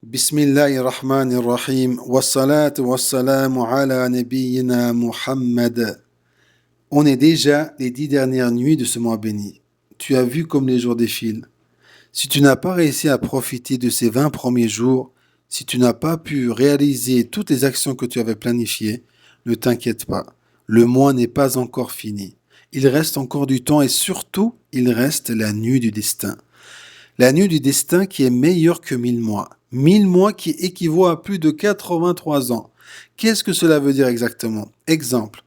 Bismillahirrahmanirrahim. Wassalatu wassalamu ala nabiyyina Muhammad. On est déjà les 10 dernières nuits de ce mois béni. Tu as vu comme les jours défilent. Si tu n'as pas réussi à profiter de ces 20 premiers jours, si tu n'as pas pu réaliser toutes les actions que tu avais planifiées, ne t'inquiète pas. Le mois n'est pas encore fini. Il reste encore du temps et surtout, il reste la nuit du destin. La nuit du destin qui est meilleure que 1000 mois. 1000 mois qui équivaut à plus de 83 ans. Qu'est-ce que cela veut dire exactement? Exemple,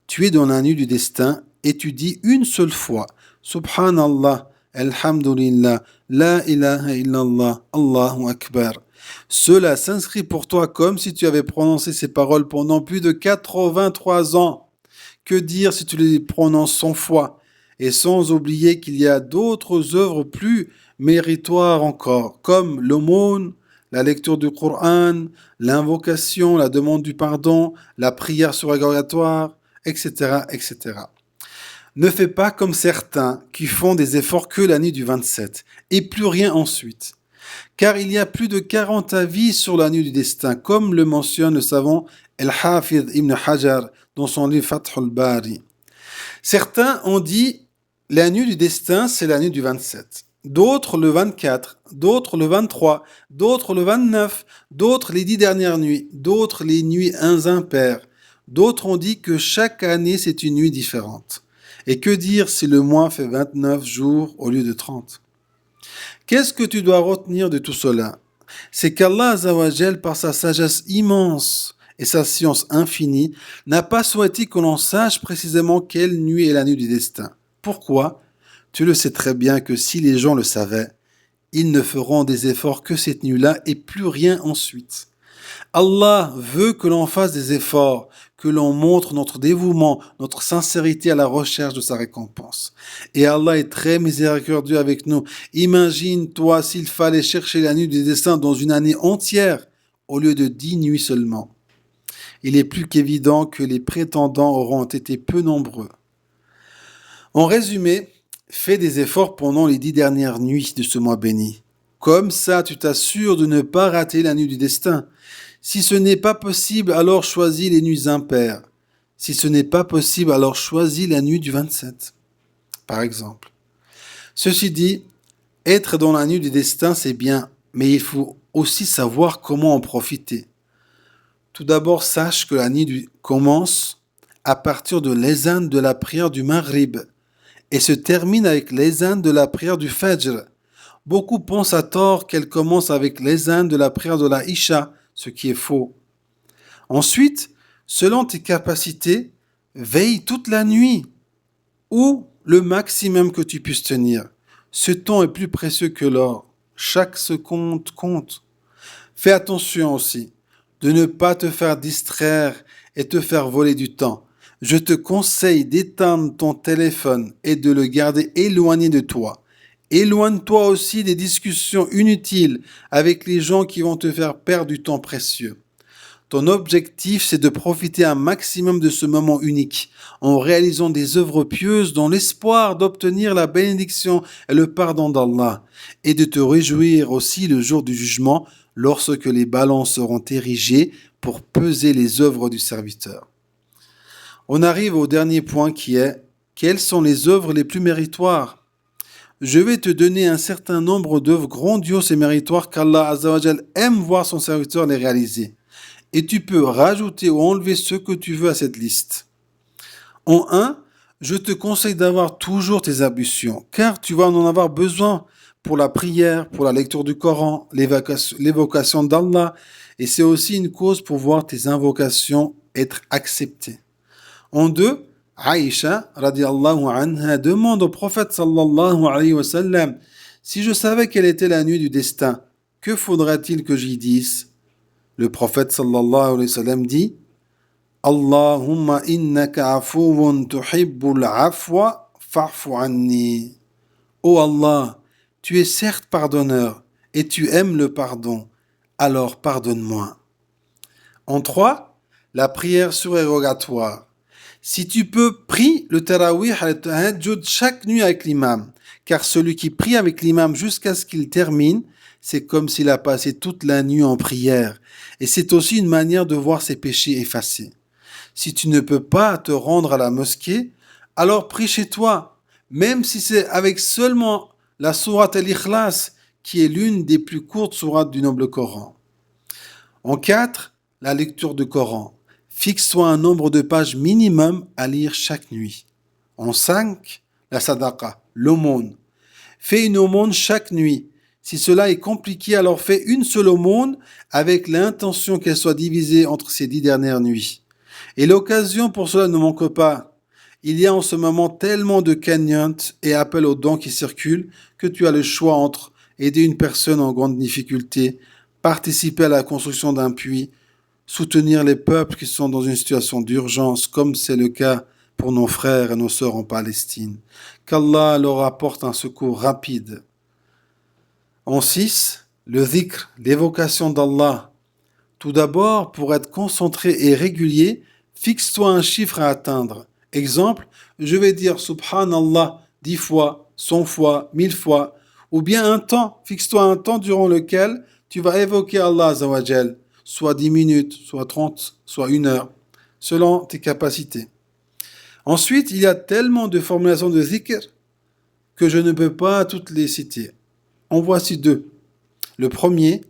tu es dans la nuit du destin et tu dis une seule fois Subhanallah, Alhamdulillah, La ilaha illallah, Allahu Akbar. Cela s'inscrit pour toi comme si tu avais prononcé ces paroles pendant plus de 83 ans. Que dire si tu les prononces 100 fois? Et sans oublier qu'il y a d'autres œuvres plus méritoires encore, comme l'aumône, la lecture du Coran, l'invocation, la demande du pardon, la prière surrogatoire, etc., etc. Ne fais pas comme certains qui font des efforts que la nuit du 27 et plus rien ensuite. Car il y a plus de 40 avis sur la nuit du destin, comme le mentionne le savant Al-Hafidh Ibn Hajar dans son livre Fath al-Bari. Certains ont dit la nuit du destin, c'est la nuit du 27. D'autres le 24, d'autres le 23, d'autres le 29, d'autres les 10 dernières nuits, d'autres les nuits impaires. D'autres ont dit que chaque année c'est une nuit différente. Et que dire si le mois fait 29 jours au lieu de 30? Qu'est-ce que tu dois retenir de tout cela? C'est qu'Allah Azzawajal, par sa sagesse immense et sa science infinie, n'a pas souhaité que l'on sache précisément quelle nuit est la nuit du destin. Pourquoi? Tu le sais très bien que si les gens le savaient, ils ne feront des efforts que cette nuit-là et plus rien ensuite. Allah veut que l'on fasse des efforts, que l'on montre notre dévouement, notre sincérité à la recherche de sa récompense. Et Allah est très miséricordieux avec nous. Imagine-toi s'il fallait chercher la nuit du destin dans une année entière, au lieu de 10 nuits seulement. Il est plus qu'évident que les prétendants auront été peu nombreux. En résumé, fais des efforts pendant les 10 dernières nuits de ce mois béni. Comme ça, tu t'assures de ne pas rater la nuit du destin. Si ce n'est pas possible, alors choisis les nuits impaires. Si ce n'est pas possible, alors choisis la nuit du 27, par exemple. Ceci dit, être dans la nuit du destin, c'est bien, mais il faut aussi savoir comment en profiter. Tout d'abord, sache que la nuit commence à partir de l'azan de la prière du Maghrib et se termine avec l'azan de la prière du Fajr. Beaucoup pensent à tort qu'elle commence avec l'azan de la prière de la Isha, ce qui est faux. Ensuite, selon tes capacités, veille toute la nuit ou le maximum que tu puisses tenir. Ce temps est plus précieux que l'or. Chaque seconde compte. Fais attention aussi de ne pas te faire distraire et te faire voler du temps. Je te conseille d'éteindre ton téléphone et de le garder éloigné de toi. Éloigne-toi aussi des discussions inutiles avec les gens qui vont te faire perdre du temps précieux. Ton objectif, c'est de profiter un maximum de ce moment unique en réalisant des œuvres pieuses dans l'espoir d'obtenir la bénédiction et le pardon d'Allah et de te réjouir aussi le jour du jugement lorsque les balances seront érigées pour peser les œuvres du serviteur. On arrive au dernier point qui est quelles sont les œuvres les plus méritoires? Je vais te donner un certain nombre d'œuvres grandioses et méritoires qu'Allah Azzawajal aime voir son serviteur les réaliser. Et tu peux rajouter ou enlever ce que tu veux à cette liste. En 1, je te conseille d'avoir toujours tes ablutions, car tu vas en avoir besoin pour la prière, pour la lecture du Coran, l'évocation d'Allah, et c'est aussi une cause pour voir tes invocations être acceptées. En 2, Aïcha, radiallahu anha, demande au prophète sallallahu alayhi wa sallam, si je savais quelle était la nuit du destin, que faudrait-il que j'y dise? Le prophète sallallahu alayhi wa sallam dit, Allahumma innaka afuwun tuhibbul afwa fa'fu anni. Ô Allah, tu es certes pardonneur et tu aimes le pardon, alors pardonne-moi. En 3, la prière surérogatoire. Si tu peux, prie le tarawih et le tahajjud chaque nuit avec l'imam, car celui qui prie avec l'imam jusqu'à ce qu'il termine, c'est comme s'il a passé toute la nuit en prière. Et c'est aussi une manière de voir ses péchés effacés. Si tu ne peux pas te rendre à la mosquée, alors prie chez toi, même si c'est avec seulement la sourate Al-Ikhlas, qui est l'une des plus courtes sourates du noble Coran. En 4, la lecture du Coran. Fixe-toi un nombre de pages minimum à lire chaque nuit. En 5, la sadaqa, l'aumône. Fais une aumône chaque nuit. Si cela est compliqué, alors fais une seule aumône avec l'intention qu'elle soit divisée entre ces 10 dernières nuits. Et l'occasion pour cela ne manque pas. Il y a en ce moment tellement de cagnottes et appels aux dons qui circulent que tu as le choix entre aider une personne en grande difficulté, participer à la construction d'un puits, soutenir les peuples qui sont dans une situation d'urgence, comme c'est le cas pour nos frères et nos sœurs en Palestine. Qu'Allah leur apporte un secours rapide. En 6, le dhikr, l'évocation d'Allah. Tout d'abord, pour être concentré et régulier, fixe-toi un chiffre à atteindre. Exemple, je vais dire Subhanallah 10 fois, 100 fois, 1000 fois, ou bien un temps. Fixe-toi un temps durant lequel tu vas évoquer Allah Azawajal, soit 10 minutes, soit 30, soit 1 heure, selon tes capacités. Ensuite, il y a tellement de formulations de dhikr que je ne peux pas toutes les citer. En voici 2. Le premier,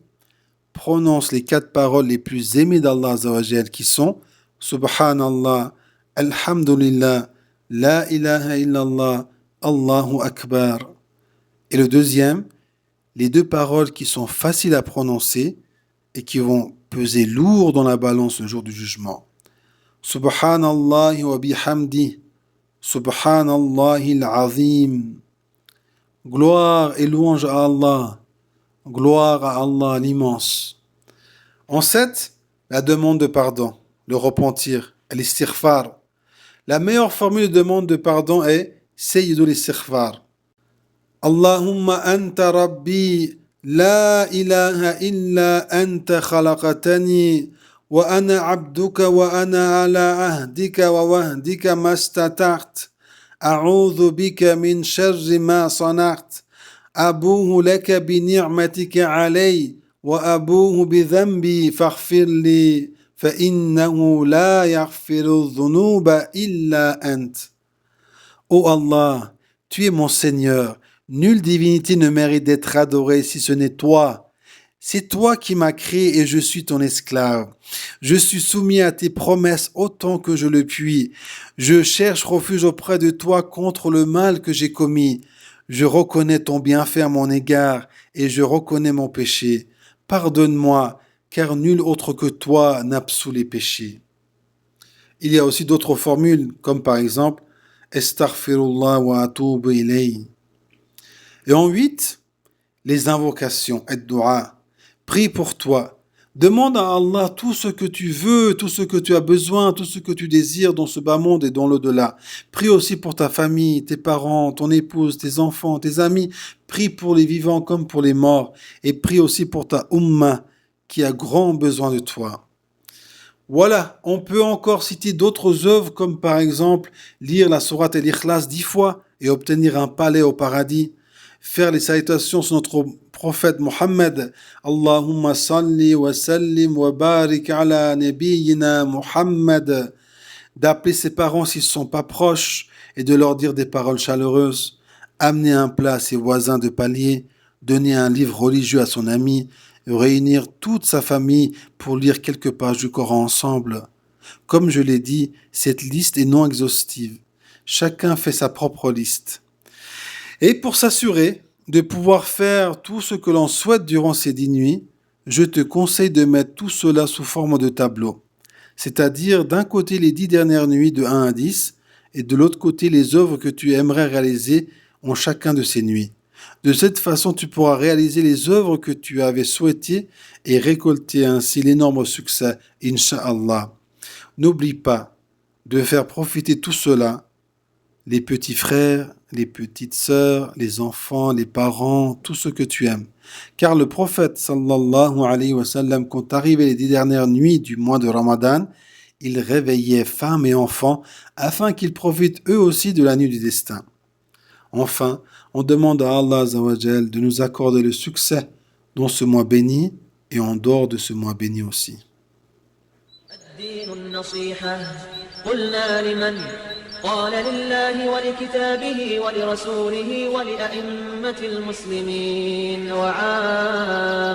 prononce les 4 paroles les plus aimées d'Allah Azawajal qui sont Subhanallah, Alhamdulillah, La ilaha illallah, Allahu Akbar. Et le deuxième, les 2 paroles qui sont faciles à prononcer et qui vont peser lourd dans la balance le jour du jugement. Subhanallah wa bihamdi, Subhanallahil azim. Gloire et louange à Allah, gloire à Allah l'immense. En 7, la demande de pardon, le repentir, l'istighfar. La meilleure formule de demande de pardon est Sayyidul istighfar. Allahumma anta rabbi, la ilaha illa anta khalaqatani, wa ana abduka wa ana ala ahdika wa wahdika mastata'at. أعوذ بك من شر ما صنعت أبوه لك بنعمتك علي وأبوه بذنبي فاغفر لي فإنه لا يغفر الذنوب إلا أنت. Ô Allah, tu es mon Seigneur, nulle divinité ne mérite d'être adorée si ce n'est toi. C'est toi qui m'as créé et je suis ton esclave. Je suis soumis à tes promesses autant que je le puis. Je cherche refuge auprès de toi contre le mal que j'ai commis. Je reconnais ton bienfait à mon égard et je reconnais mon péché. Pardonne-moi, car nul autre que toi n'absout les péchés. Il y a aussi d'autres formules, comme par exemple Astaghfirullah wa atubu ilayhi. Et en 8, les invocations, ad-du'a. Prie pour toi. Demande à Allah tout ce que tu veux, tout ce que tu as besoin, tout ce que tu désires dans ce bas monde et dans l'au-delà. Prie aussi pour ta famille, tes parents, ton épouse, tes enfants, tes amis. Prie pour les vivants comme pour les morts. Et prie aussi pour ta ummah qui a grand besoin de toi. Voilà, on peut encore citer d'autres œuvres comme par exemple lire la sourate Al-Ikhlas 10 fois et obtenir un palais au paradis. Faire les salutations sur notre prophète Mohammed. Allahumma salli wa sallim wa barik ala nabiyyina Muhammad. D'appeler ses parents s'ils ne sont pas proches et de leur dire des paroles chaleureuses. Amener un plat à ses voisins de palier. Donner un livre religieux à son ami. Réunir toute sa famille pour lire quelques pages du Coran ensemble. Comme je l'ai dit, cette liste est non exhaustive. Chacun fait sa propre liste. Et pour s'assurer de pouvoir faire tout ce que l'on souhaite durant ces 10 nuits, je te conseille de mettre tout cela sous forme de tableau. C'est-à-dire d'un côté les 10 dernières nuits de 1 à 10 et de l'autre côté les œuvres que tu aimerais réaliser en chacun de ces nuits. De cette façon, tu pourras réaliser les œuvres que tu avais souhaitées et récolter ainsi l'énorme succès, Inch'Allah. N'oublie pas de faire profiter tout cela, les petits frères, les petites sœurs, les enfants, les parents, tout ce que tu aimes. Car le prophète sallallahu alayhi wa sallam, quand arrivaient les 10 dernières nuits du mois de Ramadan, il réveillait femmes et enfants afin qu'ils profitent eux aussi de la nuit du destin. Enfin, on demande à Allah Azza wa Jal de nous accorder le succès dans ce mois béni et en dehors de ce mois béni aussi. الدين النصيحة قلنا لمن قال لله ولكتابه ولرسوله ولأئمة المسلمين وعامتهم